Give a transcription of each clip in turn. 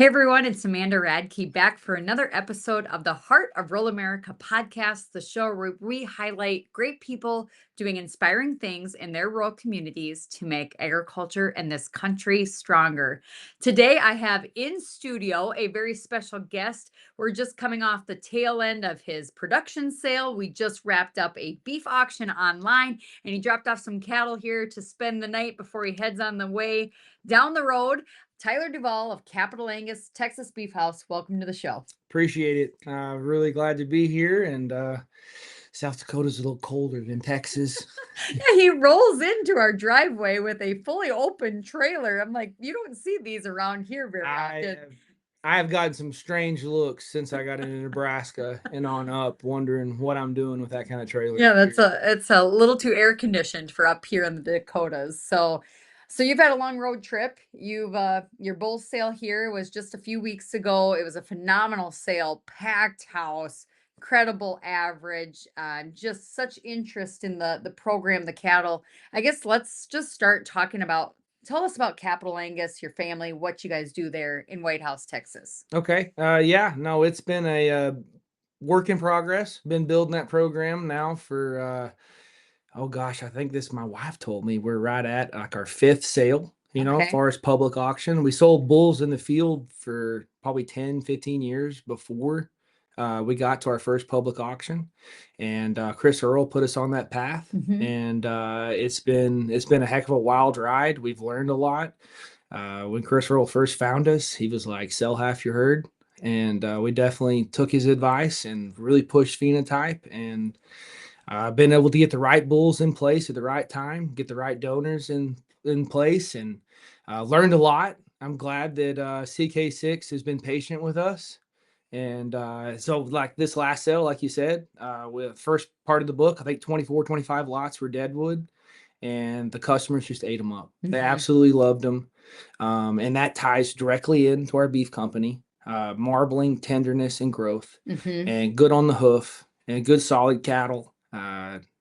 Hey everyone, it's Amanda Radke back for another episode of the Heart of Rural America podcast, the show where we highlight great people doing inspiring things in their rural communities to make agriculture and this country stronger. Today, I have in studio a very special guest. We're just coming off the tail end of his production sale. We just wrapped up a beef auction online, and he dropped off some cattle here to spend the night before he heads on the way down the road. Tyler DuVall of Capital Angus, Texas Beefhouse. Welcome to the show. Appreciate it. Really glad to be here. And South Dakota's a little colder than Texas. Yeah, he rolls into our driveway with a fully open trailer. I'm like, you don't see these around here very often. I have gotten some strange looks since I got into Nebraska and on up, wondering what I'm doing with that kind of trailer. Yeah, it's a little too air conditioned for up here in the Dakotas. So you've had a long road trip. You've your bull sale here was just a few weeks ago. It was a phenomenal sale, packed house, incredible average, just such interest in the program, the cattle. I guess let's just start talking about tell us about Capital Angus, your family, what you guys do there in White House, Texas. Okay. Yeah. No, it's been a work in progress. Been building that program now for oh gosh, I think my wife told me we're right at like our fifth sale, as Okay. far as public auction. We sold bulls in the field for probably 10, 15 years before we got to our first public auction. And Chris Earl put us on that path. Mhm. And it's been a heck of a wild ride. We've learned a lot. When Chris Earl first found us, he was like, sell half your herd. And we definitely took his advice and really pushed phenotype, and been able to get the right bulls in place at the right time, get the right donors in place, and learned a lot. I'm glad that CK6 has been patient with us. And so like this last sale, like you said, with first part of the book, I think 24, 25 lots were deadwood, and the customers just ate them up. They Mhm. absolutely loved them. And that ties directly into our beef company, marbling, tenderness, and growth, Mhm. and good on the hoof, and good solid cattle.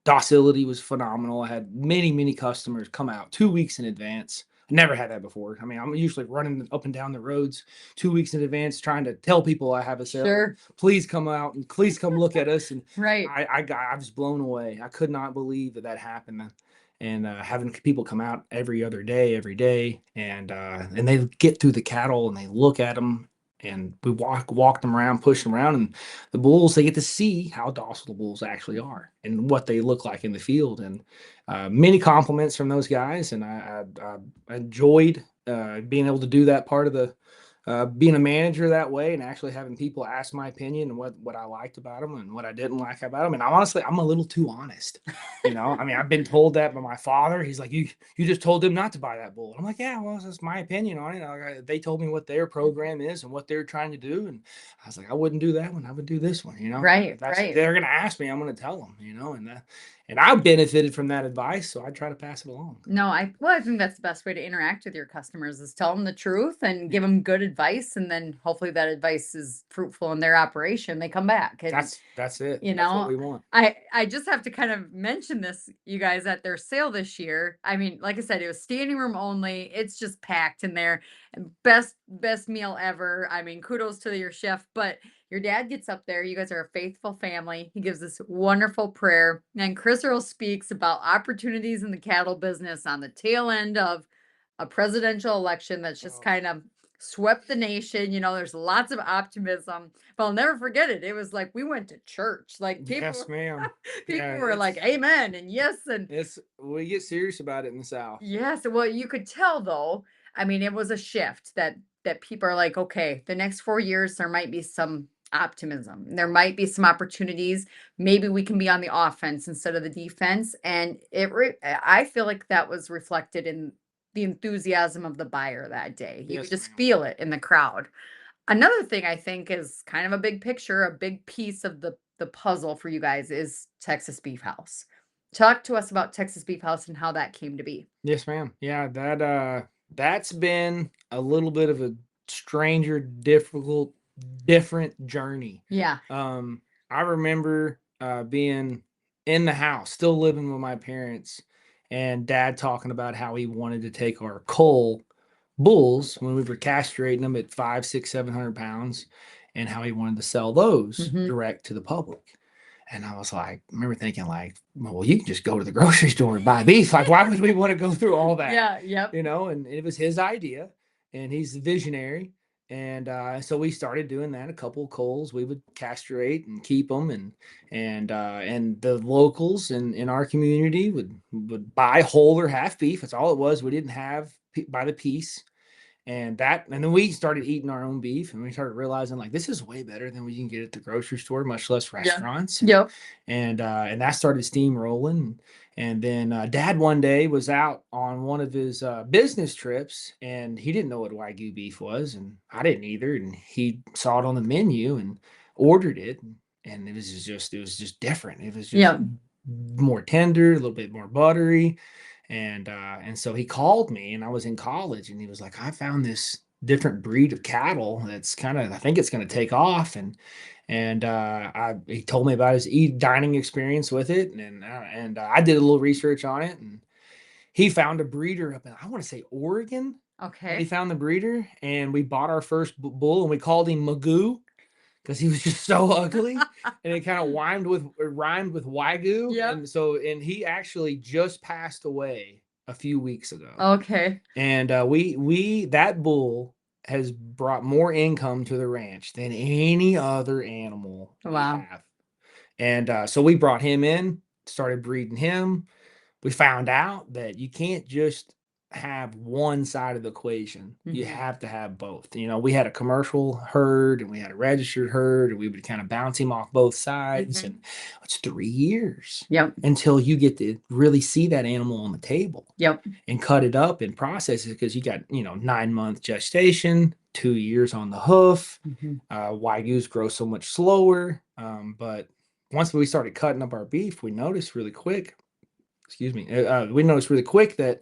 Docility was phenomenal. I had many, many customers come out 2 weeks in advance. Never had that before. I mean, I'm usually running up and down the roads 2 weeks in advance, trying to tell people I have a sale. Sure. Please come out and please come look at us. And Right. I was blown away. I could not believe that happened. And having people come out every day, and they get through the cattle and they look at them, and we walk them around, push them around, and the bulls, they get to see how docile the bulls actually are and what they look like in the field. And many compliments from those guys, and I enjoyed being able to do that part of the being a manager that way, and actually having people ask my opinion and what I liked about them and what I didn't like about them. And I'm a little too honest. I mean, I've been told that by my father. He's like, you just told them not to buy that bull. I'm like, yeah, well, that's my opinion on it. They told me what their program is and what they're trying to do, and I was like, I wouldn't do that one. I would do this one. If Right, that's right. they're gonna ask me, I'm gonna tell them. And I benefited from that advice, so I try to pass it along. No, I think that's the best way to interact with your customers is tell them the truth and give them good advice, and then hopefully that advice is fruitful in their operation. They come back, and That's it. you That's what know, we want. I just have to kind of mention this, you guys, at their sale this year. I mean, like I said, it was standing room only. It's just packed in there. And best meal ever. I mean, kudos to your chef, but your dad gets up there. You guys are a faithful family. He gives this wonderful prayer. And Chris Earl speaks about opportunities in the cattle business on the tail end of a presidential election that's just Oh, kind of swept the nation. There's lots of optimism, but I'll never forget it. It was like we went to church. Like yes, ma'am. people Yeah, were like, amen and yes. And it's we get serious about it in the South. yes, well, you could tell though. I mean, it was a shift that people are like, okay, the next 4 years there might be some optimism. There might be some opportunities. Maybe we can be on the offense instead of the defense. And I feel like that was reflected in the enthusiasm of the buyer that day. You could Yes, just ma'am. feel it in the crowd. Another thing I think is kind of a big picture, a big piece of the puzzle for you guys is Texas Beef House. Talk to us about Texas Beef House and how that came to be. Yes, ma'am. Yeah, that's been a little bit of a stranger, difficult, different journey. Yeah. Um, I remember being in the house, still living with my parents, and dad talking about how he wanted to take our coal bulls when we were castrating them at 5, 6, 700 pounds, and how he wanted to sell those Mhm. direct to the public. And I was like, I remember thinking like, well, you can just go to the grocery store and buy beef. Like, why would we want to go through all that? Yeah, yep. And it was his idea, and he's the visionary. And so we started doing that. A couple of culls we would castrate and keep them, and the locals in our community would buy whole or half beef. That's all it was. We didn't have by the piece. And then we started eating our own beef, and we started realizing like this is way better than we can get at the grocery store, much less Yeah. restaurants. Yep. And that started steamrolling. And then Dad one day was out on one of his business trips, and he didn't know what Wagyu beef was, and I didn't either. And he saw it on the menu and ordered it, and it was just different. It was just Yep. more tender, a little bit more buttery. And so he called me, and I was in college, and he was like, I found this different breed of cattle that's I think it's going to take off. He told me about his dining experience with it, and I did a little research on it, and he found a breeder up in, I want to say, Oregon. And he Okay. found the breeder, and we bought our first bull, and we called him Magoo because he was just so ugly, and it kind of rhymed with Wagyu. Yep. And he actually just passed away a few weeks ago. Okay. And we that bull has brought more income to the ranch than any other animal we Wow. have. And so we brought him in, started breeding him. We found out that you can't just have one side of the equation. You Mhm. have to have both. We had a commercial herd and we had a registered herd, and we would kind of bounce him off both sides. Mhm. And it's 3 years Yep. until you get to really see that animal on the table Yep. and cut it up and process it, because you got 9-month gestation, 2 years on the hoof. Mhm. Wagyus grow so much slower, but once we started cutting up our beef, we noticed really quick. Excuse me. We noticed really quick that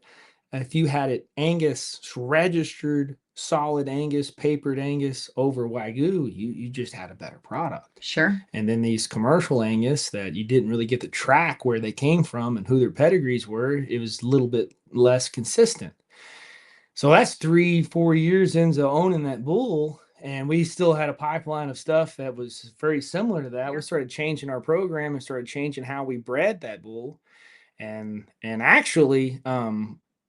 if you had it Angus registered, solid Angus, papered Angus over Wagyu, you just had a better product. Sure. And then these commercial Angus that you didn't really get to track where they came from and who their pedigrees were, it was a little bit less consistent. So that's 3-4 years into owning that bull, and we still had a pipeline of stuff that was very similar to that. Yeah. We started changing our program and started changing how we bred that bull. And actually,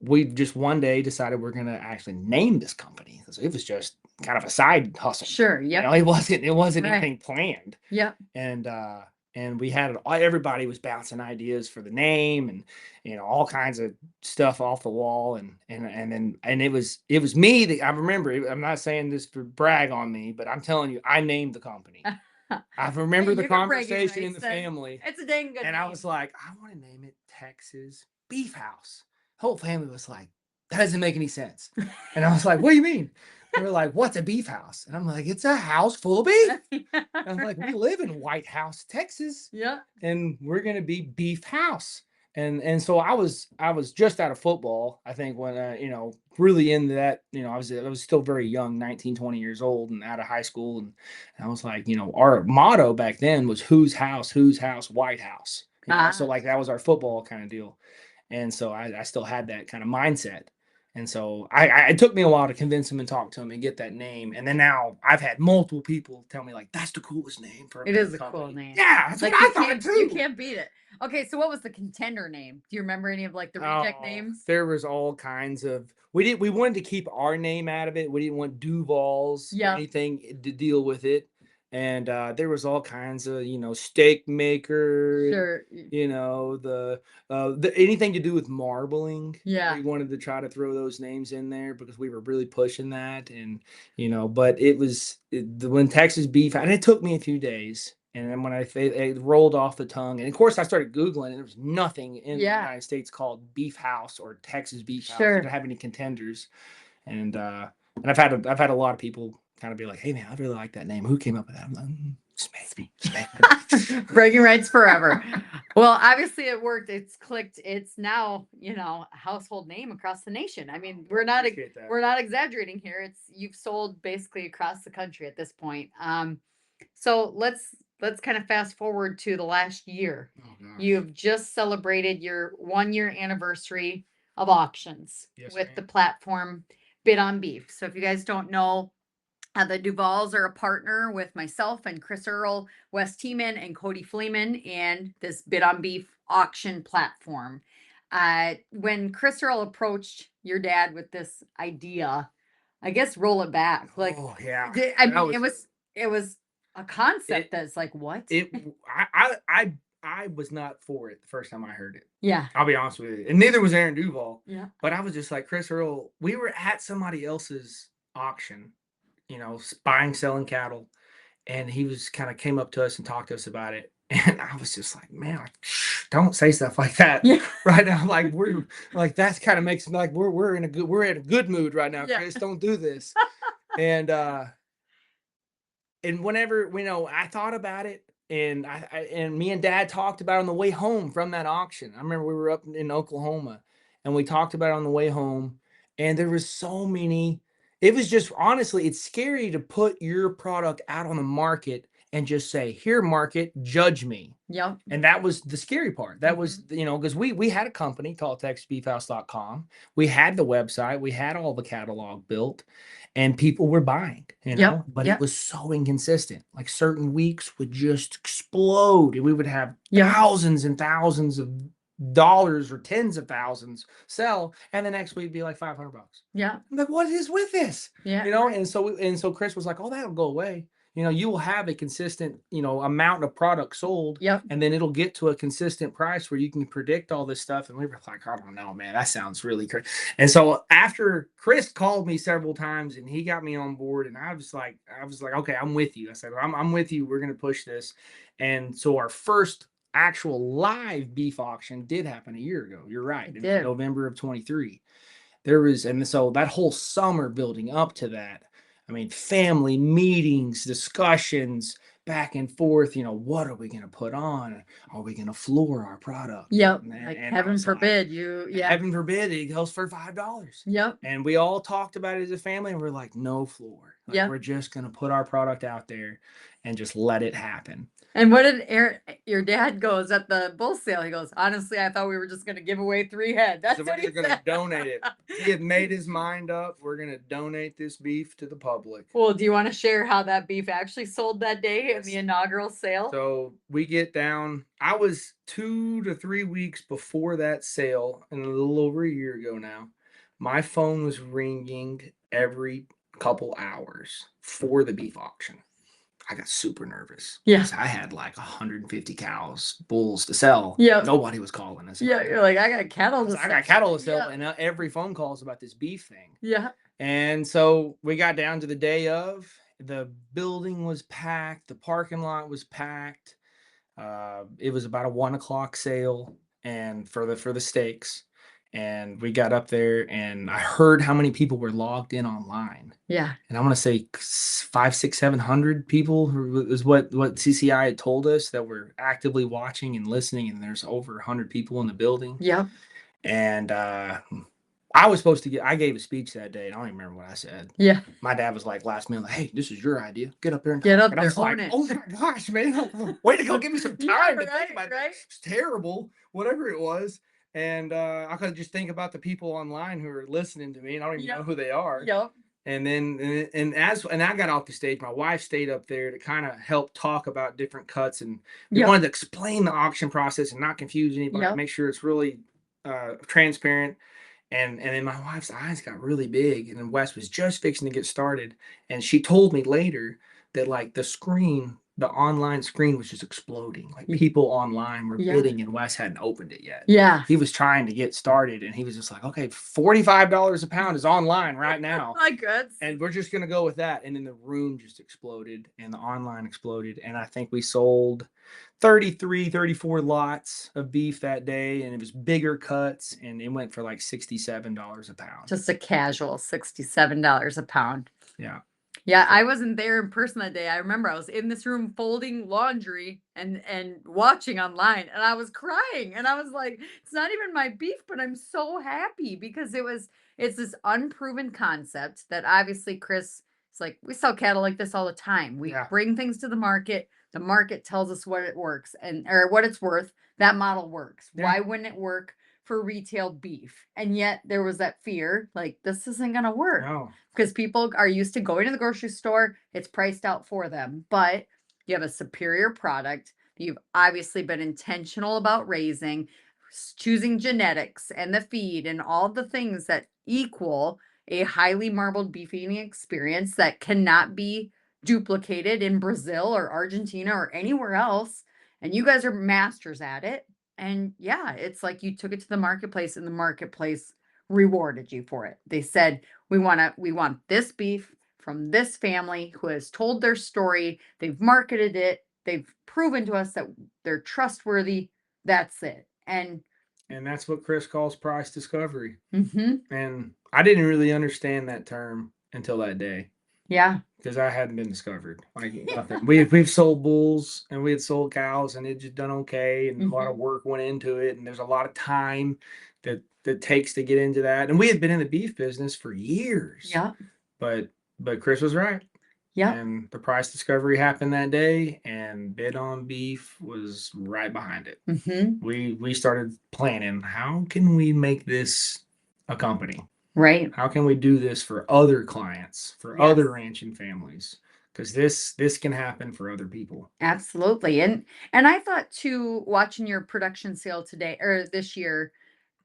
we just one day decided we're gonna actually name this company, because it was just kind of a side hustle. Sure. Yep. It wasn't Right. anything planned. Yep. And we had everybody was bouncing ideas for the name, and all kinds of stuff off the wall. And it was me that I remember. I'm not saying this to brag on me, but I'm telling you, I named the company. I remember Hey, the you got bragging conversation in rights the then. family, It's a dang good and I name. was like, I want to name it Texas Beefhouse. Whole family was like, that doesn't make any sense. And I was like, what do you mean? They were like, what's a beef house? And I'm like, it's a house full of beef. And I'm like, we live in White House, Texas, Yeah. and we're gonna be Beef House. And so I was just out of football, I think, when really into that. I was still very young, 19, 20 years old, and out of high school. And I was like, our motto back then was whose house, White House. So like that was our football kind of deal. And so I still had that kind of mindset. And so it took me a while to convince him and talk to him and get that name. And then now I've had multiple people tell me like, that's the coolest name for a It is a company. cool name. Yeah, that's Like what you I thought can't, too. you can't beat it. Okay, so what was the contender name? Do you remember any of like the reject Oh, names? there was all kinds of. We wanted to keep our name out of it. We didn't want DuValls or Yeah. anything to deal with it. And there was all kinds of steak maker. Sure. The anything to do with marbling. Yeah. We wanted to try to throw those names in there because we were really pushing that. And but it was when Texas beef, and it took me a few days. And then when it rolled off the tongue, and of course I started Googling, and there was nothing in the Yeah. United States called Beefhouse or Texas Beefhouse. Sure. Didn't have any contenders. And I've had a lot of people kind of be like, "Hey man, I really like that name. Who came up with that?" I'm like, Bragging rights forever. Well, obviously it worked. It's clicked. It's now, a household name across the nation. I mean, we're not Appreciate that. exaggerating here. You've sold basically across the country at this point. So let's kind of fast forward to the last year. Oh, gosh. You've just celebrated your 1-year anniversary of auctions Yes, with ma'am. the platform. Bid on Beef. So if you guys don't know, the DuValls are a partner with myself and Chris Earl, Wes Tiemann, and Cody Fleeman and this Bid on Beef auction platform. When Chris Earl approached your dad with this idea, I guess roll it back. Like, Oh yeah, I that mean, it was a concept it. that's like, what? It I was not for it the first time I heard it. Yeah. I'll be honest with you, and neither was Aaron DuVall. Yeah. But I was just like Chris Earl. We were at somebody else's auction, buying, selling cattle, and he was kind of came up to us and talked to us about it. And I was just like, man, like, don't say stuff like that Yeah. right now. Like we're like that's kind of makes me like we're in a good mood right now, Yeah. Chris. Don't do this. And whenever I thought about it, and and me and Dad talked about it on the way home from that auction. I remember we were up in Oklahoma, and we talked about it on the way home. And there was so many. It was just honestly, it's scary to put your product out on the market and just say, "Here, market, judge me." Yep. And that was the scary part. That was, because we had a company called TexasBeefhouse.com. We had the website, we had all the catalog built, and people were buying, Yep. but Yep. it was so inconsistent. Like certain weeks would just explode, and we would have Yep. thousands and thousands of dollars or tens of thousands sell, and the next week it'd be like $500. Yeah. I'm like, what is with this? Yeah. And so Chris was like, oh, that'll go away. You will have a consistent, amount of product sold. Yep. And then it'll get to a consistent price where you can predict all this stuff. And we were like, I don't know, man, that sounds really crazy. And so after Chris called me several times and he got me on board, and I was like, okay, I'm with you. I said, I'm with you. We're going to push this. And so our first actual live beef auction did happen a year ago. You're right. In November of 23. And so that whole summer building up to that, I mean, family meetings, discussions, back and forth, what are we going to put on? Are we going to floor our product? Yep. And heaven forbid heaven forbid it goes for $5. Yep. And we all talked about it as a family, and we're like, no floor. We're just going to put our product out there and just let it happen. And what did your dad goes at the bull sale? He goes, honestly, I thought we were just going to give away 3 head. That's what we're going to donate it. He had made his mind up. We're going to donate this beef to the public. Well, do you want to share how that beef actually sold that day in the inaugural sale? So we get down. I was 2 to 3 weeks before that sale, and a little over a year ago now. My phone was ringing every couple hours for the beef auction. I got super nervous. Yeah. I had like 150 cows, bulls to sell. Yeah. Nobody was calling us. Yeah. You're like, I got cattle to sell. I got cattle to sell. And every phone call is about this beef thing. Yeah. And so we got down to the day of. The building was packed. The parking lot was packed. It was about a 1:00 sale, and for the steaks. And we got up there, and I heard how many people were logged in online. Yeah. And I want to say 500, 600, 700 people is what CCI had told us that were actively watching and listening. And there's over 100 people in the building. Yeah. And I gave a speech that day, and I don't even remember what I said. Yeah. My dad was like last minute, like, hey, this is your idea. Get up there and get talk. up there. I was like, oh my gosh, man. Way to go. Give me some time to think about it. It's terrible. Whatever it was. And I could just think about the people online who are listening to me, and I don't even know who they are. Yep. And then I got off the stage, my wife stayed up there to kind of help talk about different cuts, and we wanted to explain the auction process and not confuse anybody, make sure it's really transparent. And then my wife's eyes got really big, and then Wes was just fixing to get started, and she told me later that like the online screen was just exploding. Like people online were bidding, and Wes hadn't opened it yet. Yeah. He was trying to get started, and he was just like, okay, $45 a pound is online right now. My goodness. And we're just going to go with that. And then the room just exploded, and the online exploded. And I think we sold 33, 34 lots of beef that day, and it was bigger cuts, and it went for like $67 a pound. Just a casual $67 a pound. Yeah. Yeah, I wasn't there in person that day. I remember I was in this room folding laundry and watching online, and I was crying, and I was like, it's not even my beef, but I'm so happy because it's this unproven concept that obviously Chris is like, we sell cattle like this all the time. We bring things to the market tells us what it works or what it's worth. That model works. Why wouldn't it work for retail beef. And yet there was that fear, like, this isn't going to work No. because people are used to going to the grocery store. It's priced out for them, but you have a superior product. You've obviously been intentional about raising, choosing genetics and the feed and all the things that equal a highly marbled beef eating experience that cannot be duplicated in Brazil or Argentina or anywhere else. And you guys are masters at it. And yeah, it's like you took it to the marketplace and the marketplace rewarded you for it. They said, we want this beef from this family who has told their story. They've marketed it. They've proven to us that they're trustworthy. That's it. And that's what Chris calls price discovery. mhm, And I didn't really understand that term until that day yeah. because I hadn't been discovered. Like nothing. We've sold bulls and we had sold cows and it just done okay, and a lot of Mhm. work went into it, and there's a lot of time that takes to get into that. And we had been in the beef business for years, Yeah. but Chris was right. Yep. And the price discovery happened that day, and Bid on Beef was right behind it. Mhm. We started planning, how can we make this a company? Right. How can we do this for other clients, for Yes. other ranching families? Because this can happen for other people. Absolutely. And I thought too, watching your production sale today or this year,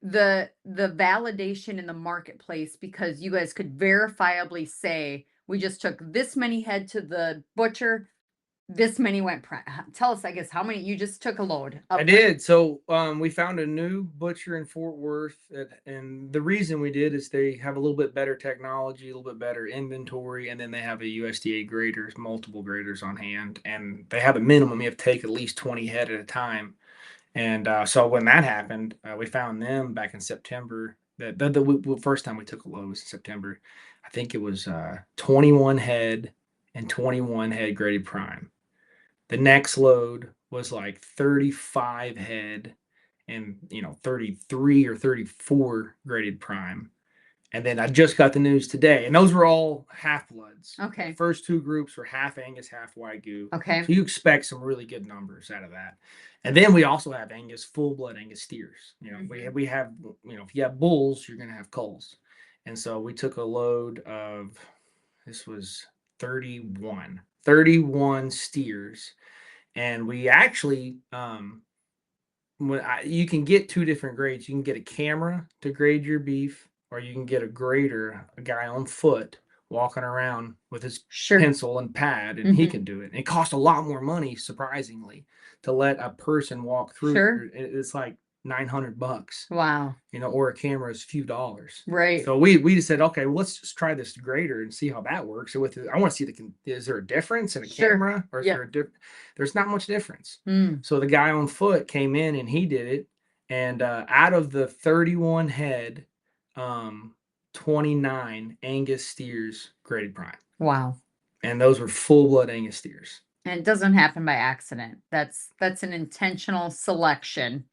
the validation in the marketplace because you guys could verifiably say we just took this many head to the butcher, this many went tell us, I guess, how many you just took a load I of did. So we found a new butcher in Fort Worth, and the reason we did is they have a little bit better technology, a little bit better inventory, and then they have a USDA graders, multiple graders on hand, and they have a minimum you have to take at least 20 head at a time. And so when that happened, we found them back in September. The first time we took a load was in September. I think it was 21 head and 21 head graded prime. The next load was like 35 head and 33 or 34 graded prime. And then I just got the news today, and those were all half bloods. The Okay. first two groups were half Angus, half Wagyu. Okay. So you expect some really good numbers out of that. And then we also have Angus, full blood Angus steers. Mhm. We have, if you have bulls, you're going to have culls. And so we took a load of, this was 31 steers. And we actually, you can get two different grades. You can get a camera to grade your beef, or you can get a grader, a guy on foot walking around with his Sure. pencil and pad, and he Mhm. can do it. And it costs a lot more money, surprisingly, to let a person walk through. Sure. It's like $900, Wow. or a camera is a few dollars. Right. So we just said, okay, well, let's just try this grader and see how that works. So I want to see is there a difference in a Sure. camera, or is Yeah. there a difference? There's not much difference. Mm. So the guy on foot came in and he did it. And out of the 31 head, 29 Angus steers graded prime. Wow. And those were full blood Angus steers. And it doesn't happen by accident. That's an intentional selection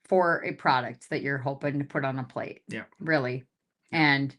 for a product that you're hoping to put on a plate. Yeah. Really. Yeah. And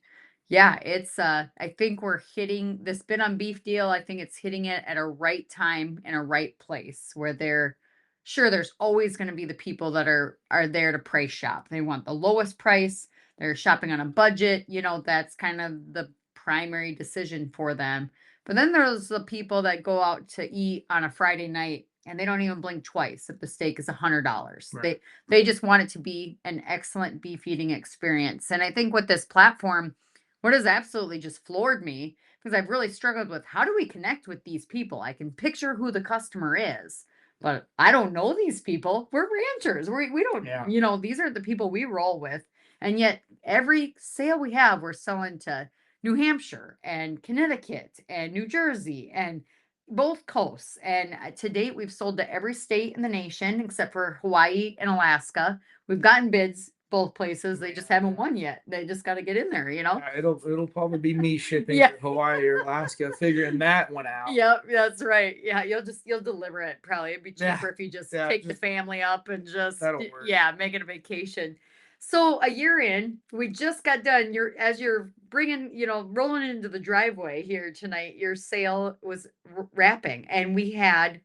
yeah, it's I think we're hitting this bit on beef deal. I think it's hitting it at a right time in a right place where there's always going to be the people that are there to price shop. They want the lowest price. They're shopping on a budget, that's kind of the primary decision for them. But then there's the people that go out to eat on a Friday night and they don't even blink twice if the steak is $100. Right. They just want it to be an excellent beef eating experience. And I think with this platform, what has absolutely just floored me, because I've really struggled with how do we connect with these people? I can picture who the customer is, but I don't know these people. We're ranchers. We don't, Yeah. These are the people we roll with. And yet every sale we have, we're selling to New Hampshire and Connecticut and New Jersey and both coasts. And to date, we've sold to every state in the nation except for Hawaii and Alaska. We've gotten bids both places. They just haven't won yet. They just got to get in there. It'll probably be me shipping Yeah. to Hawaii or Alaska, figuring that one out. Yep, that's right. Yeah, you'll deliver it probably. It'd be cheaper if you just take the just- family up and just That'll work. make it a vacation. So a year in, we just got done. As you're bringing, rolling into the driveway here tonight, your sale was wrapping, and we had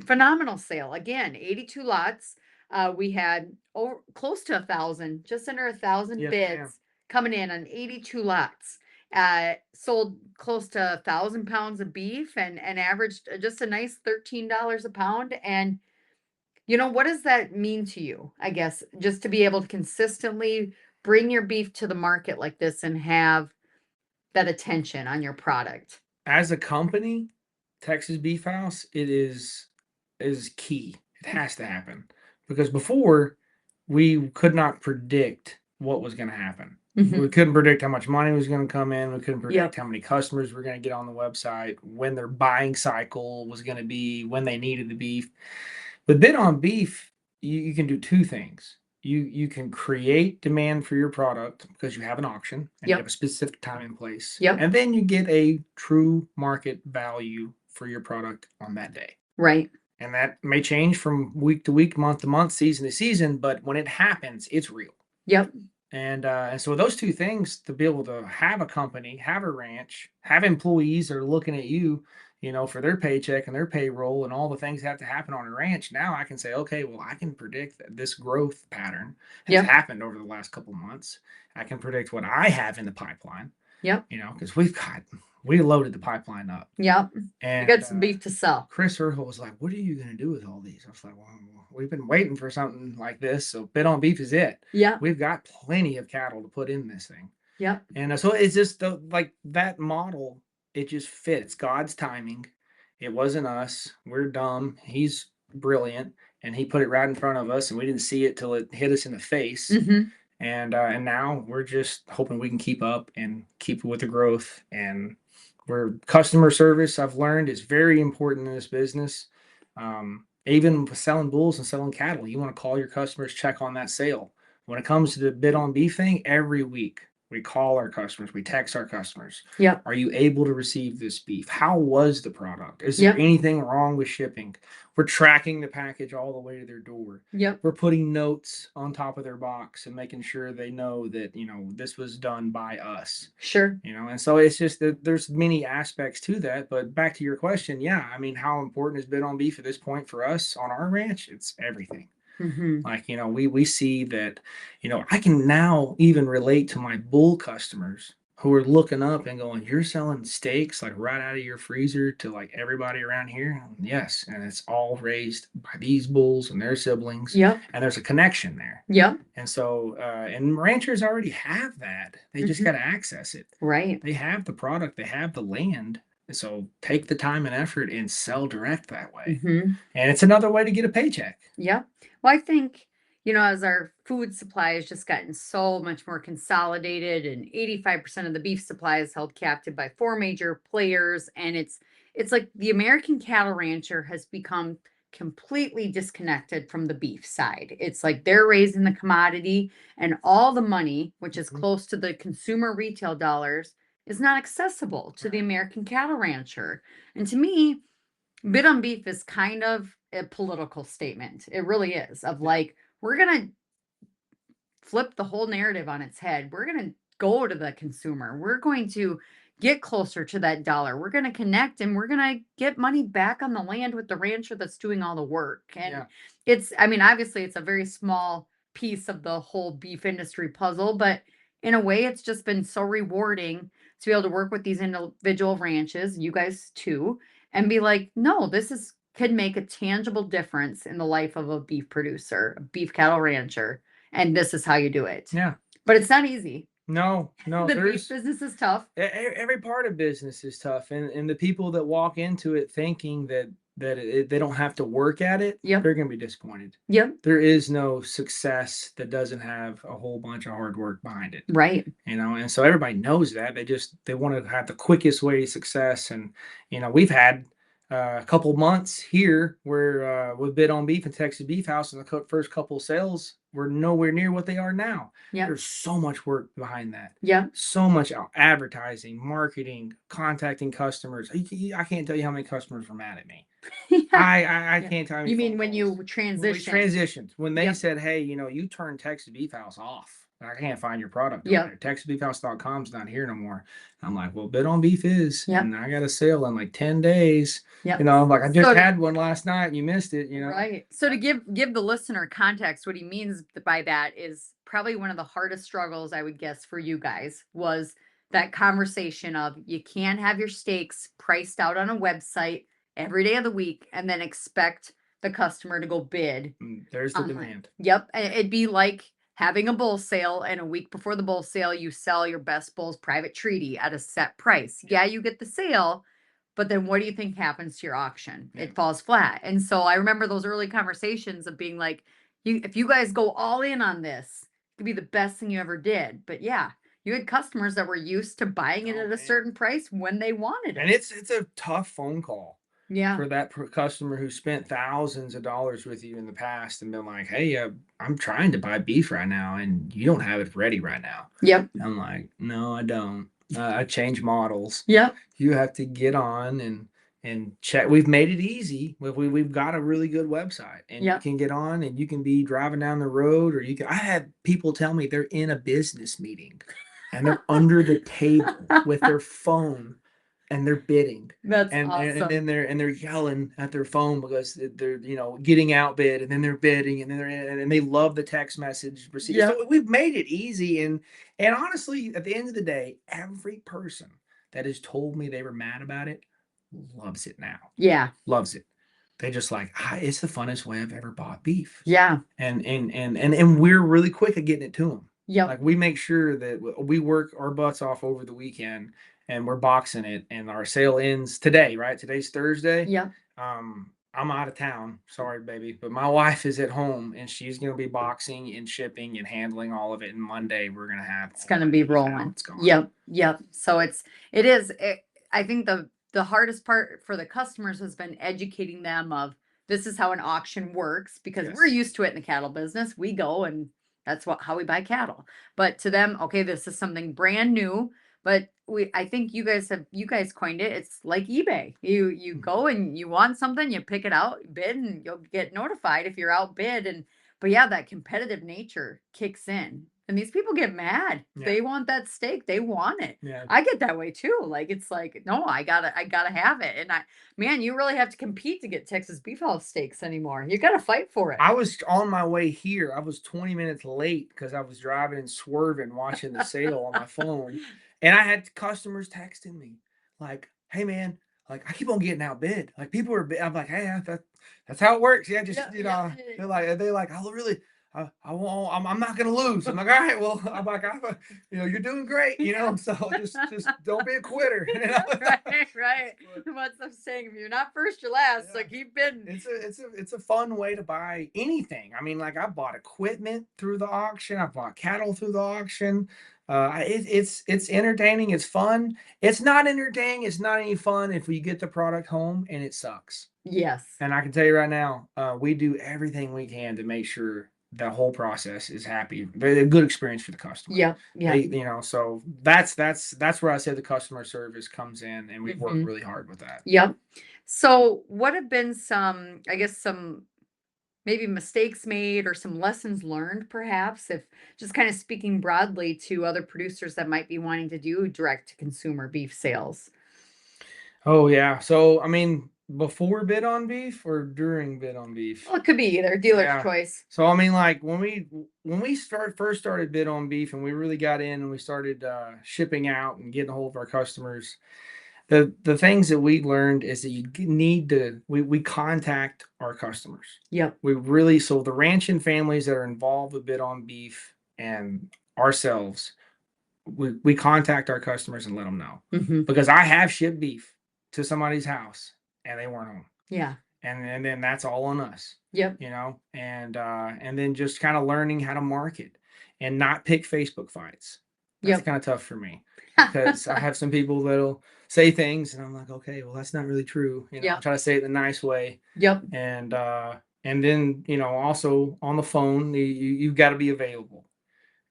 phenomenal sale again. 82 lots. We had close to 1,000, just under 1,000 Yes, ma'am. bids coming in on 82 lots. Sold close to 1,000 pounds of beef and averaged just a nice $13 a pound. And what does that mean to you? I guess just to be able to consistently bring your beef to the market like this and have that attention on your product. As a company, Texas Beef House, it is key. It has to happen because before we could not predict what was going to happen. We couldn't predict how much money was going to come in. We couldn't predict how many customers were going to get on the website, when their buying cycle was going to be, when they needed the beef. But Bid on Beef, you can do two things. You can create demand for your product because you have an auction and you have a specific time and place. And then you get a true market value for your product on that day. Right. And that may change from week to week, month to month, season to season, but when it happens, it's real. And so those two things, to be able to have a company, have a ranch, have employees that are looking at you, for their paycheck and their payroll and all the things that have to happen on a ranch. Now I can say, okay, well, I can predict that this growth pattern has happened over the last couple of months. I can predict what I have in the pipeline. Because we loaded the pipeline up. And you got some beef to sell. Chris Earl was like, what are you going to do with all these? I was like, well, we've been waiting for something like this. So Bid on Beef is it. We've got plenty of cattle to put in this thing. And so it's just like that model. It just fits God's timing. It wasn't us. We're dumb. He's brilliant. And he put it right in front of us and we didn't see it till it hit us in the face. And now we're just hoping we can keep up and keep with the growth. And customer service, I've learned, is very important in this business. Even with selling bulls and selling cattle, you want to call your customers, check on that sale. When it comes to the Bid on Beef thing, every week we call our customers, we text our customers. Are you able to receive this beef? How was the product? Is there anything wrong with shipping? We're tracking the package all the way to their door. We're putting notes on top of their box and making sure they know that, this was done by us. And so it's just that there's many aspects to that. But back to your question, how important is Bid on Beef at this point for us on our ranch? It's everything. Like, we see that, I can now even relate to my bull customers who are looking up and going, you're selling steaks like right out of your freezer to like everybody around here. Yes. And it's all raised by these bulls and their siblings. And there's a connection there. And so, and ranchers already have that. They just got to access it. They have the product, they have the land. So take the time and effort and sell direct that way. And it's another way to get a paycheck. Well, I think, as our food supply has just gotten so much more consolidated and 85% of the beef supply is held captive by 4 major players. And it's like the American cattle rancher has become completely disconnected from the beef side. It's like they're raising the commodity and all the money, which is close to the consumer retail dollars, is not accessible to the American cattle rancher. And to me, Bid on Beef is kind of a political statement. It really is, of like, we're going to flip the whole narrative on its head. We're going to go to the consumer. We're going to get closer to that dollar. We're going to connect and we're going to get money back on the land with the rancher that's doing all the work. And obviously it's a very small piece of the whole beef industry puzzle, but in a way it's just been so rewarding to be able to work with these individual ranches, you guys too, and be like, no, could make a tangible difference in the life of a beef producer, a beef cattle rancher. And this is how you do it. But it's not easy. No. The beef business is tough. Every part of business is tough. And the people that walk into it thinking that they don't have to work at it, they're going to be disappointed. There is no success that doesn't have a whole bunch of hard work behind it. And so everybody knows that. They want to have the quickest way to success. And, we've had a couple months here where with Bid on Beef and Texas Beef House, and the first couple of sales were nowhere near what they are now. There's so much work behind that. So much advertising, marketing, contacting customers. I can't tell you how many customers were mad at me. I can't tell you. You mean when you transitioned? When they said, hey, you turned Texas Beef House off. I can't find your product on Yep. there. TexasBeefhouse.com's not here no more. I'm like, well, Bid on Beef is, Yep. and I got a sale in like 10 days. Yep. You know, like I just So had one last night and you missed it, you know? right. So to give the listener context, what he means by that is probably one of the hardest struggles I would guess for you guys was that conversation of you can't have your steaks priced out on a website every day of the week and then expect the customer to go bid There's the online. demand. Yep. And it'd be like having a bull sale, and a week before the bull sale, you sell your best bull's private treaty at a set price. Yeah, you get the sale, but then what do you think happens to your auction? Yeah. It falls flat. And so I remember those early conversations of being like, if you guys go all in on this, it could be the best thing you ever did. But yeah, you had customers that were used to buying it Oh, at a man. certain price when they wanted And it. it's a tough phone call Yeah. for that customer who spent thousands of dollars with you in the past and been like, hey, I'm trying to buy beef right now and you don't have it ready right now. Yep. I'm like, no, I don't. I change models. Yep. You have to get on and check. We've made it easy. We've got a really good website, and you Yep. can get on and you can be driving down the road, or you can. I had people tell me they're in a business meeting and they're under the table with their phone and they're bidding. That's And awesome. then they're yelling at their phone because they're getting outbid, and then they're bidding, and then and they love the text message receipt. Yep. So we've made it easy, and honestly, at the end of the day, every person that has told me they were mad about it loves it now. Yeah. Loves it. They just like, it's the funnest way I've ever bought beef. Yeah. And we're really quick at getting it to them. Yep. Like we make sure that we work our butts off over the weekend and we're boxing it, and our sale ends today, right? Today's Thursday. Yep. I'm out of town. Sorry, baby. But my wife is at home and she's going to be boxing and shipping and handling all of it. And Monday we're going to have It's going to be rolling. Yep. Yep. So I think the hardest part for the customers has been educating them of this is how an auction works, because we're used to it in the cattle business. We go and that's how we buy cattle. But to them, okay, this is something brand new. But I think you guys coined it. It's like eBay. You go and you want something, you pick it out, bid, and you'll get notified if you're outbid. But yeah, that competitive nature kicks in. And these people get mad. Yeah. They want that steak. They want it. Yeah. I get that way too. Like it's like, no, I gotta have it. And man, you really have to compete to get Texas Beefhouse steaks anymore. You gotta fight for it. I was on my way here. I was 20 minutes late because I was driving and swerving, watching the sale on my phone. And I had customers texting me like, hey man, like I keep on getting outbid. Like people are, I'm like, hey, that's how it works. Yeah, just they're like, I'm not gonna lose. I'm like, all right, well, I'm like, you're doing great, so just don't be a quitter. Right. What's I'm saying? If you're not first, you're last. So keep bidding. It's a fun way to buy anything. I mean, like I bought equipment through the auction. I bought cattle through the auction. It's entertaining. It's fun. It's not entertaining. It's not any fun if we get the product home and it sucks. Yes. And I can tell you right now, we do everything we can to make sure the whole process is happy. Very a good experience for the customer. Yeah. Yeah. So that's where I say the customer service comes in, and we work really hard with that. Yep. So what have been some maybe mistakes made or some lessons learned, perhaps, if just kind of speaking broadly to other producers that might be wanting to do direct to consumer beef sales? Oh yeah. So I mean, before Bid on Beef or during Bid on Beef? Well, it could be either. Dealer's choice. So I mean, like when we first started Bid on Beef and we really got in and we started shipping out and getting a hold of our customers, the things that we learned is that you need to we contact our customers. Yep. So the ranching families that are involved with Bid on Beef and ourselves, we contact our customers and let them know. Because I have shipped beef to somebody's house and they weren't home. Yeah. And then that's all on us. Yep. And then just kind of learning how to market and not pick Facebook fights. That's kind of tough for me because I have some people that'll say things and I'm like, okay, well, that's not really true. I'm trying to say it in a nice way. Yep. And then, also on the phone, you've got to be available.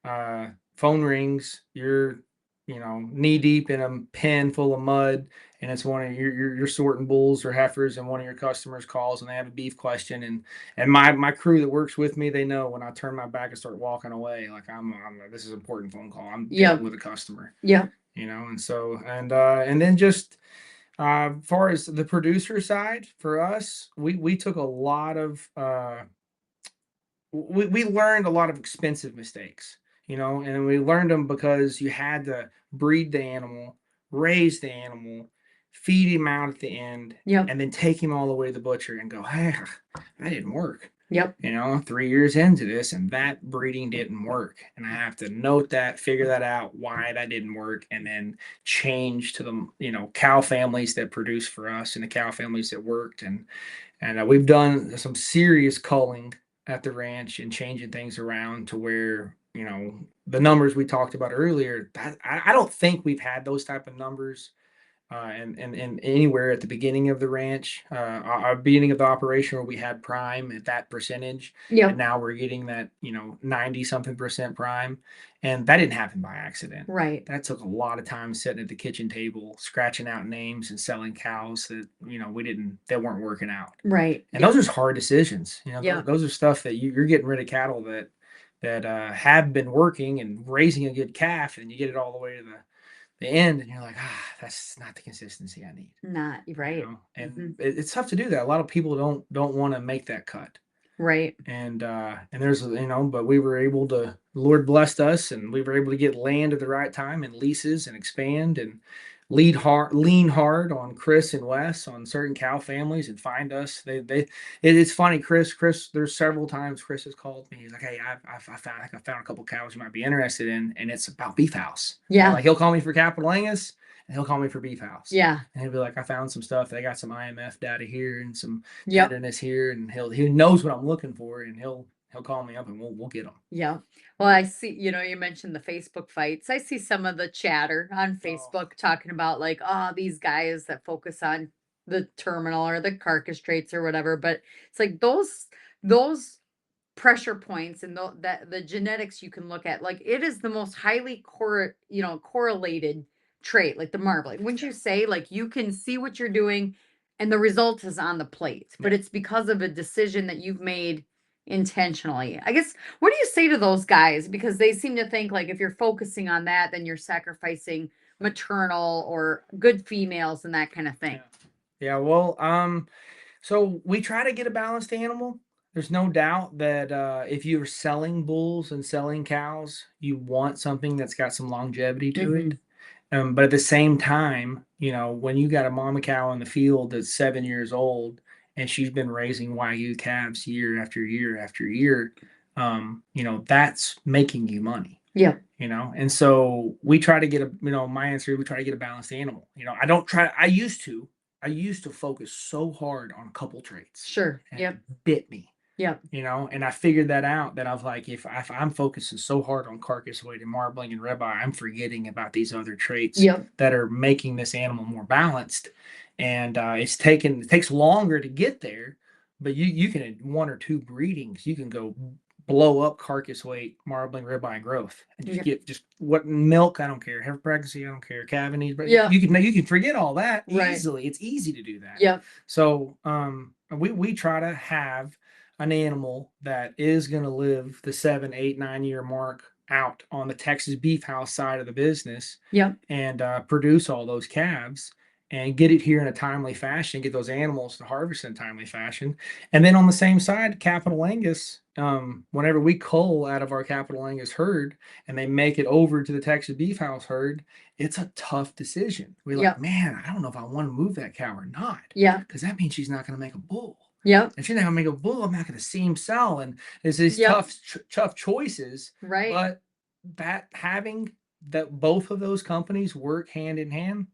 Phone rings, you're knee deep in a pen full of mud, and it's one of you're sorting bulls or heifers, and one of your customers calls and they have a beef question, and my crew that works with me, they know when I turn my back and start walking away, like I'm this is an important phone call. I'm dealing Yep. with a customer, Yep. and so and then just far as the producer side for us, we took a lot of we learned a lot of expensive mistakes, and we learned them because you had to breed the animal, raise the animal, feed him out at the end, Yep. and then take him all the way to the butcher and go, hey, that didn't work. Yep. 3 years into this, and that breeding didn't work. And I have to note that, figure that out, why that didn't work, and then change to the, cow families that produce for us and the cow families that worked. And we've done some serious culling at the ranch and changing things around to where the numbers we talked about earlier. I don't think we've had those type of numbers and anywhere at the beginning of the ranch, our beginning of the operation where we had prime at that percentage, and Yep. now we're getting that 90 something percent prime, and that didn't happen by accident. Right. That took a lot of time sitting at the kitchen table, scratching out names and selling cows that that weren't working out. Right. And Yep. those are hard decisions. Yep. Those are stuff that you're getting rid of cattle that have been working and raising a good calf, and you get it all the way to the end, and you're like, that's not the consistency I need. Not right. And Hmm. it's tough to do that. A lot of people don't want to make that cut. Right. And there's but we were able to, the Lord blessed us, and we were able to get land at the right time and leases and expand and lean hard on Chris and Wes on certain cow families and find us. It's funny, Chris, there's several times Chris has called me. He's like, hey, I found a couple cows you might be interested in, and it's about Beefhouse. Yeah. Like, he'll call me for Capital Angus and he'll call me for Beefhouse. Yeah. And he'll be like, I found some stuff. They got some IMF data here and some Yep. tenderness here, and he knows what I'm looking for, and he'll call me up and we'll get them. Yeah. Well, I see, you mentioned the Facebook fights. I see some of the chatter on Oh, Facebook talking about like, oh, these guys that focus on the terminal or the carcass traits or whatever. But it's like those pressure points and the genetics you can look at, like it is the most highly correlated trait, like the marbling. Wouldn't yeah, you say, like you can see what you're doing and the result is on the plate, but yeah. it's because of a decision that you've made intentionally. I guess, what do you say to those guys? Because they seem to think like if you're focusing on that, then you're sacrificing maternal or good females and that kind of thing. Yeah. Yeah, well, so we try to get a balanced animal. There's no doubt that if you're selling bulls and selling cows, you want something that's got some longevity to Hmm. it. But at the same time, when you got a mama cow in the field that's 7 years old and she's been raising Wagyu calves year after year after year, that's making you money. Yeah. And so we try to get my answer, we try to get a balanced animal. I used to focus so hard on couple traits, Sure. and it Yep. bit me, Yep. and I figured that out, that I was like, if I'm focusing so hard on carcass weight and marbling and ribeye, I'm forgetting about these other traits Yep. that are making this animal more balanced. And it takes longer to get there, but you can, in one or two breedings, you can go blow up carcass weight, marbling, ribeye, and growth, and just Yeah. get just what milk, I don't care, have pregnancy, I don't care, calving, but Yeah. you can forget all that Right. easily. It's easy to do that. Yep. So we try to have an animal that is going to live the 7, 8, 9 year mark out on the Texas beef house side of the business, Yep. and produce all those calves and get it here in a timely fashion, get those animals to harvest in a timely fashion. And then on the same side, Capital Angus, whenever we cull out of our Capital Angus herd and they make it over to the Texas beef house herd, it's a tough decision. We're like, Yep. man, I don't know if I want to move that cow or not, Yeah. because that means she's not going to make a bull. Yep. If she's not going to make a bull, I'm not going to see him sell. And it's these Yep. tough choices. Right. But that having that both of those companies work hand in hand,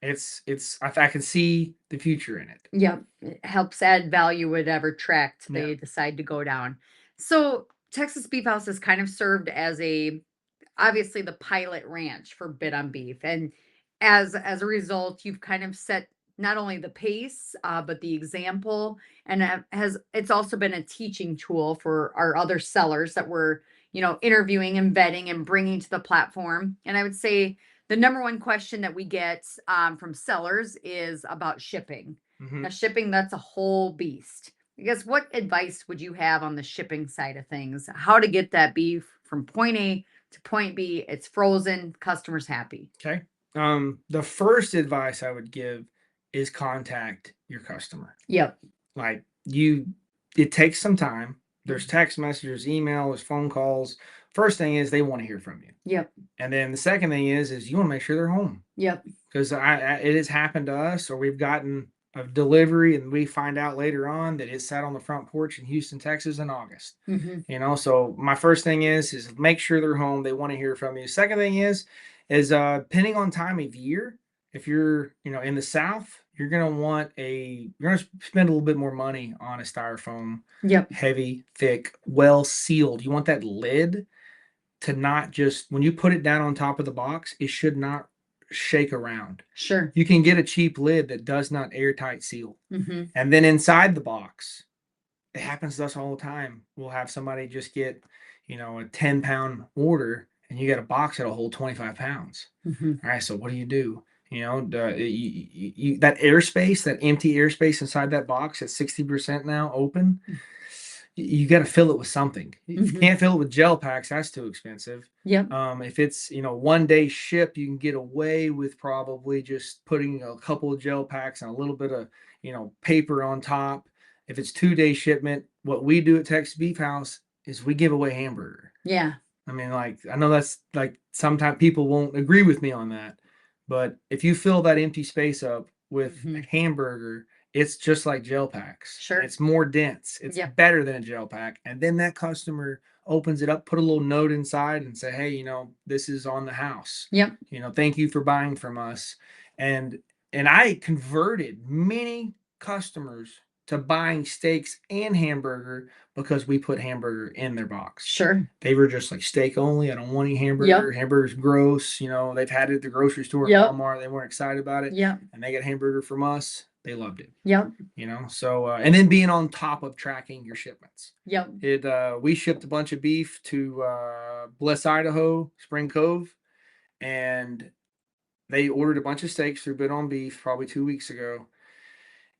I can see the future in it. Yep. It helps add value whatever tract Yeah. they decide to go down. So Texas Beef House is kind of served as obviously the pilot ranch for Bit on Beef. And as a result, you've kind of set not only the pace, but the example, and it's also been a teaching tool for our other sellers that we're interviewing and vetting and bringing to the platform. And I would say The number one question that we get from sellers is about shipping. Now, shipping, that's a whole beast. I guess what advice would you have on the shipping side of things? How to get that beef from point A to point B? It's frozen, customers happy. Okay. The first advice I would give is contact your customer. Yep. Like it takes some time. There's text messages, emails, phone calls. First thing is they want to hear from you. Yep. And then the second thing is you want to make sure they're home. Yep. Because it has happened to us, or we've gotten a delivery and we find out later on that it sat on the front porch in Houston, Texas in August. So my first thing is make sure they're home. They want to hear from you. Second thing is depending on time of year, if you're, in the South, you're going to spend a little bit more money on a styrofoam. Yep. Heavy, thick, well sealed. You want that lid to not just, when you put it down on top of the box, it should not shake around. Sure. You can get a cheap lid that does not airtight seal. And then inside the box, it happens to us all the time. We'll have somebody just get, a 10-pound order and you get a box that'll hold 25 pounds. All right. So what do? That airspace, that empty airspace inside that box at 60% now open, you got to fill it with something. You can't fill it with gel packs. That's too expensive. Yep. If it's, 1 day ship, you can get away with probably just putting a couple of gel packs and a little bit of, paper on top. If it's 2-day shipment, what we do at Texas Beefhouse is we give away hamburger. Yeah. I mean, I know that's sometimes people won't agree with me on that, but if you fill that empty space up with a hamburger, it's just like gel packs. Sure. It's more dense. It's better than a gel pack. And then that customer opens it up, put a little note inside and say, hey, this is on the house. Yep. Thank you for buying from us. And I converted many customers to buying steaks and hamburger because we put hamburger in their box. Sure. They were just like, steak only. I don't want any hamburger. Hamburger's gross. They've had it at the grocery store, Walmart. They weren't excited about it. Yeah. And they got hamburger from us. They loved it. Yep. So and then being on top of tracking your shipments. Yep. We shipped a bunch of beef to Bliss, Idaho, Spring Cove, and they ordered a bunch of steaks through Bid on Beef probably 2 weeks ago,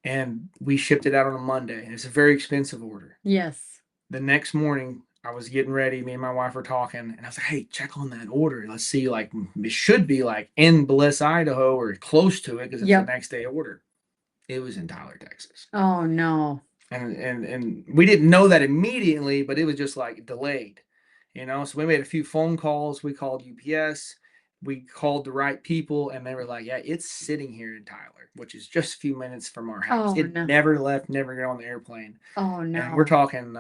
and we shipped it out on a Monday. And it's a very expensive order. Yes. The next morning, I was getting ready. Me and my wife were talking, and I was like, hey, check on that order. Let's see, it should be in Bliss, Idaho, or close to it because it's the next day order. It was in Tyler, Texas. Oh no. And we didn't know that immediately, but it was just delayed, So we made a few phone calls. We called UPS. We called the right people, and they were like, yeah, it's sitting here in Tyler, which is just a few minutes from our house. Oh, it never left, never got on the airplane. Oh no. And we're talking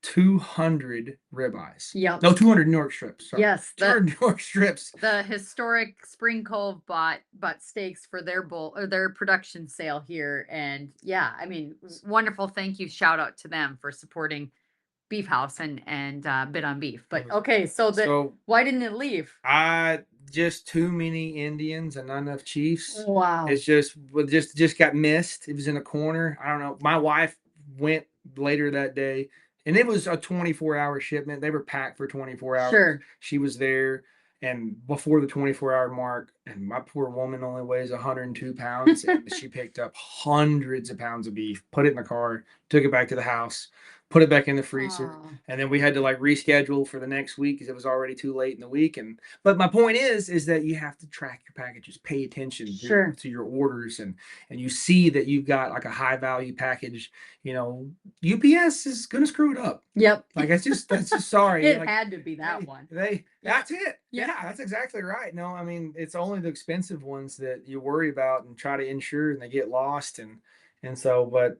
200 ribeyes. Yep. No, 200 New York strips. Sorry. Yes. 200 New York strips. The historic Spring Cove bought steaks for their their production sale here. And yeah, I mean, wonderful. Thank you. Shout out to them for supporting Beefhouse and Bid on Beef. But okay, so why didn't it leave? Just too many Indians and not enough Chiefs. Wow. It's just got missed. It was in a corner. I don't know. My wife went later that day, and it was a 24-hour shipment. They were packed for 24 hours. Sure. She was there, and before the 24-hour mark, and my poor woman only weighs 102 pounds, and she picked up hundreds of pounds of beef, put it in the car, took it back to the house, put it back in the freezer. And then we had to reschedule for the next week because it was already too late in the week. But my point is that you have to track your packages, pay attention to your orders, and you see that you've got a high value package. UPS is gonna screw it up. Yep. That's just sorry. It had to be that one. That's it. Yeah, that's exactly right. No, I mean, it's only the expensive ones that you worry about and try to insure, and they get lost and so, but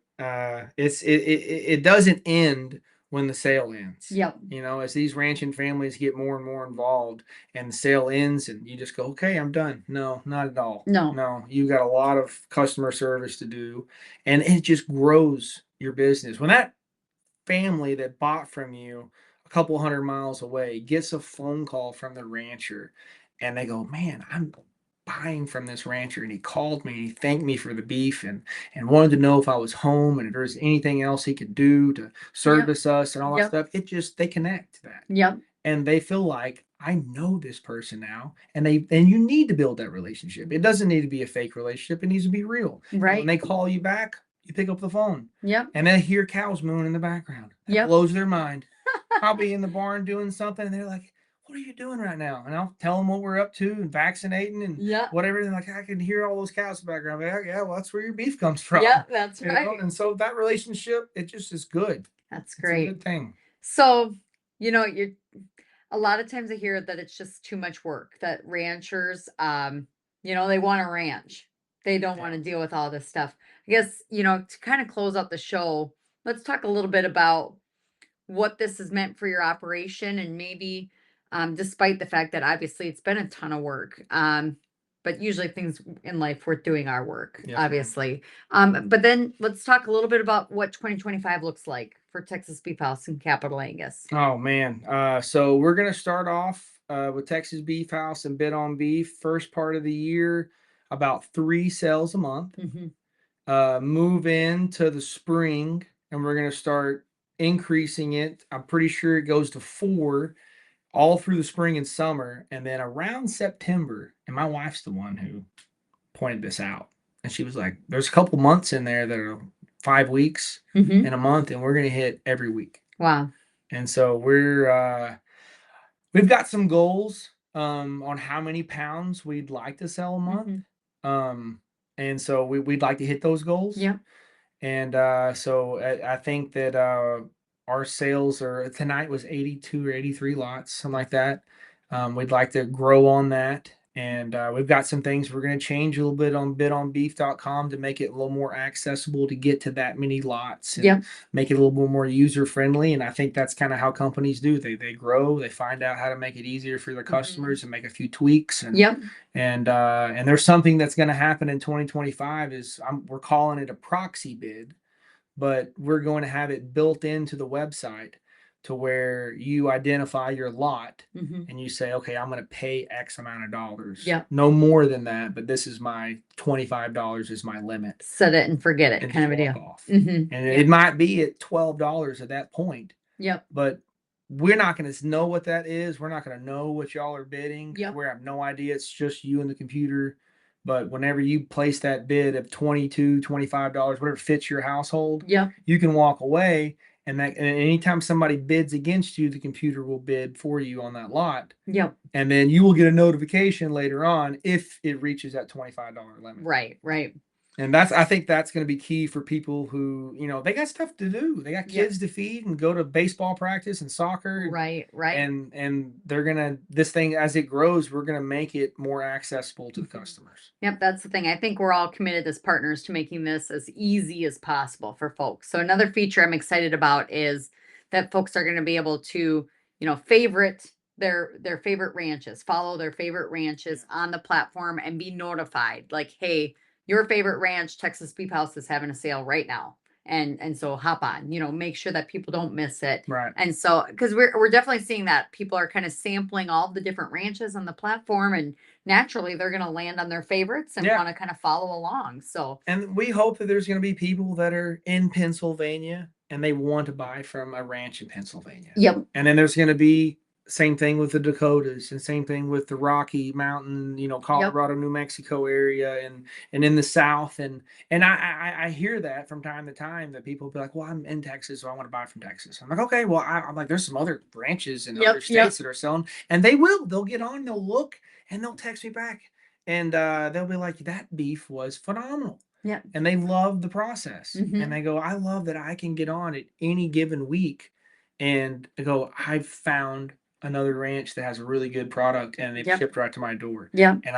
it doesn't end when the sale ends. Yep. As these ranching families get more and more involved and the sale ends and you just go, okay, I'm done. No, not at all. No, you got a lot of customer service to do, and it just grows your business. When that family that bought from you a couple 100 miles away gets a phone call from the rancher and they go, man, I'm buying from this rancher, and he called me and he thanked me for the beef and wanted to know if I was home and if there's anything else he could do to service us and all that stuff. They connect that. Yep. and they feel like I know this person now, and you need to build that relationship. It doesn't need to be a fake relationship. It needs to be real. And when Right. they call you back, you pick up the phone, Yep. and they hear cows mooing in the background. That Yep. blows their mind. I'll be in the barn doing something, and they're like, "What are you doing right now?" And I'll tell them what we're up to and vaccinating and Yep. whatever. And like, I can hear all those cows in the background. I'm like, yeah, well, that's where your beef comes from. Yep. That's You know? right. And so that relationship, it just is good. That's It's a great. good thing. So, you're a lot of times I hear that it's just too much work, that ranchers, they want a ranch. They don't want Yeah. to deal with all this stuff. I guess, to kind of close out the show, let's talk a little bit about what this has meant for your operation and maybe, despite the fact that obviously it's been a ton of work. But usually things in life worth doing our work, Yes, ma'am. obviously. But then let's talk a little bit about what 2025 looks like for Texas Beef House and Capital Angus. Oh man. So we're gonna start off with Texas Beef House and Bid on Beef. First part of the year, about 3 sales a month. Mhm. Move into the spring, and we're gonna start increasing it. I'm pretty sure it goes to 4 all through the spring and summer, and then around September. And my wife's the one who pointed this out, and she was like, "There's a couple months in there that are 5 weeks Mhm. in a month, and we're gonna hit every week." Wow. And so we've got some goals on how many pounds we'd like to sell a month. Mhm. Um, and so we'd like to hit those goals. Yep. And so I think that our sales are tonight was 82 or 83 lots, something like that. We'd like to grow on that. And we've got some things we're going to change a little bit on bidonbeef.com to make it a little more accessible to get to that many lots and Yep. make it a little bit more user friendly. And I think that's kind of how companies do. They grow, they find out how to make it easier for their Mhm. customers and make a few tweaks. Yep. And there's something that's going to happen in 2025 is we're calling it a proxy bid, but we're going to have it built into the website to where you identify your lot Mhm. and you say, okay, I'm going to pay X amount of dollars. Yep. No more than that, but this is my $25 is my limit. Set it and forget it And kind just of a walk deal. off. Mhm. And Yep. it might be at $12 at that point, Yep. but we're not going to know what that is. We're not going to know what y'all are bidding. Yep. We have no idea. It's just you and the computer. But whenever you place that bid of $22, $25, whatever fits your household, Yep. you can walk away. And anytime somebody bids against you, the computer will bid for you on that lot. Yep. And then you will get a notification later on if it reaches that $25 limit. Right. Right. And I think that's going to be key for people who, they got stuff to do. They got Yep. kids to feed and go to baseball practice and soccer. Right. Right. And they're gonna, this thing as it grows, we're gonna make it more accessible to the customers. Yep, that's the thing. I think we're all committed as partners to making this as easy as possible for folks. So another feature I'm excited about is that folks are going to be able to, favorite their favorite ranches, follow their favorite ranches on the platform and be notified like, hey, your favorite ranch, Texas Beef House, is having a sale right now. And so hop on, make sure that people don't miss it. Right. And so because we're definitely seeing that people are kind of sampling all the different ranches on the platform, and naturally they're going to land on their favorites and Yeah. want to kind of follow along. So, And we hope that there's going to be people that are in Pennsylvania and they want to buy from a ranch in Pennsylvania. yep. And then there's going to be same thing with the Dakotas and same thing with the Rocky Mountain, Colorado, New Mexico area and in the South. And I hear that from time to time that people be like, well, I'm in Texas, so I want to buy from Texas. I'm like, okay, well, I'm like, there's some other ranches in other states that are selling, and they'll get on, they'll look, and they'll text me back. And they'll be like, that beef was phenomenal. Yeah. And they love the process. Mhm. And they go, I love that I can get on at any given week and go, I've found another ranch that has a really good product and it's shipped right to my door. Yeah. And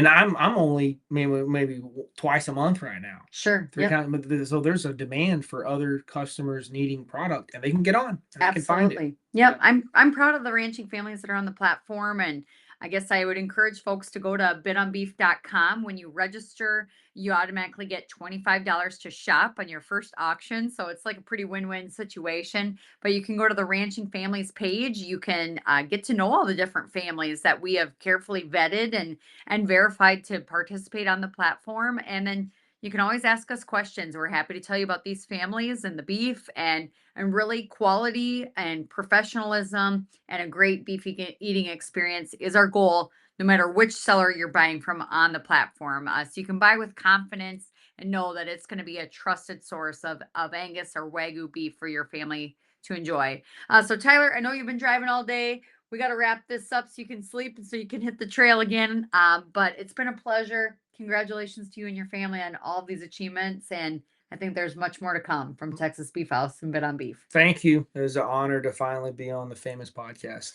I'm only maybe twice a month right now. Sure. 3 times, but so there's a demand for other customers needing product and they can get on and they can find it. Absolutely. Yep. I'm proud of the ranching families that are on the platform, and I guess I would encourage folks to go to bidonbeef.com. When you register, you automatically get $25 to shop on your first auction. So it's like a pretty win-win situation. But you can go to the ranching families page. You can get to know all the different families that we have carefully vetted and verified to participate on the platform. And then You can always ask us questions. We're happy to tell you about these families and the beef and really quality and professionalism and a great eating experience is our goal, no matter which seller you're buying from on the platform. So you can buy with confidence and know that it's going to be a trusted source of Angus or Wagyu beef for your family to enjoy. So Tyler, I know you've been driving all day. We got to wrap this up so you can sleep and so you can hit the trail again. But it's been a pleasure. Congratulations to you and your family on all of these achievements. And I think there's much more to come from Texas Beef House and Bit on Beef. Thank you. It was an honor to finally be on the famous podcast.